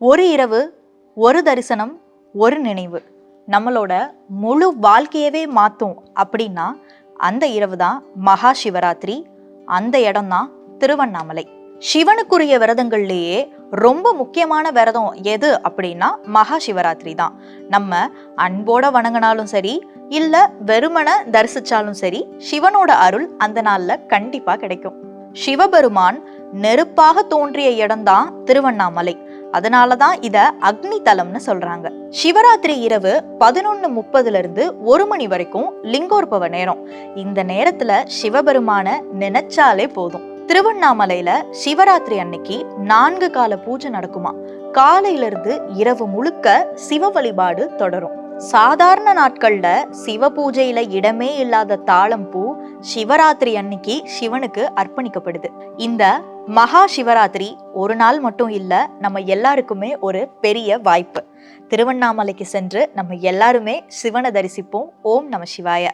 ஒரு இரவு, ஒரு தரிசனம், ஒரு நினைவு நம்மளோட முழு வாழ்க்கையவே மாற்றும் அப்படின்னா அந்த இரவு தான் மகா சிவராத்திரி. அந்த இடம் தான் திருவண்ணாமலை. சிவனுக்குரிய விரதங்கள்லேயே ரொம்ப முக்கியமான விரதம் எது அப்படின்னா மகா சிவராத்திரி தான். நம்ம அன்போட வணங்கினாலும் சரி, இல்ல வெறுமன தரிசிச்சாலும் சரி, சிவனோட அருள் அந்த நாள்ல கண்டிப்பா கிடைக்கும். சிவபெருமான் நெருப்பாக தோன்றிய இடம்தான் திருவண்ணாமலை. அதனாலதான் இத அக்னி தலம்னு சொல்றாங்க. சிவராத்திரி இரவு 11:30 இருந்து 1 மணி வரைக்கும் லிங்கோற்பவ நேரம். இந்த நேரத்துல சிவபெருமான நினைச்சாலே போதும். திருவண்ணாமலையில சிவராத்திரி அன்னைக்கு 4 கால பூஜை நடக்குமா. காலையில இருந்து இரவு முழுக்க சிவ வழிபாடு தொடரும். சாதாரண நாட்கள்ல சிவ பூஜையில இடமே இல்லாத தாழம்பூ சிவராத்திரி அன்னைக்கு சிவனுக்கு அர்ப்பணிக்கப்படுது. இந்த மகா சிவராத்திரி ஒரு நாள் மட்டும் இல்ல, நம்ம எல்லாருக்குமே ஒரு பெரிய வாய்ப்பு. திருவண்ணாமலைக்கு சென்று நம்ம எல்லாருமே சிவனை தரிசிப்போம். ஓம் நம சிவாய.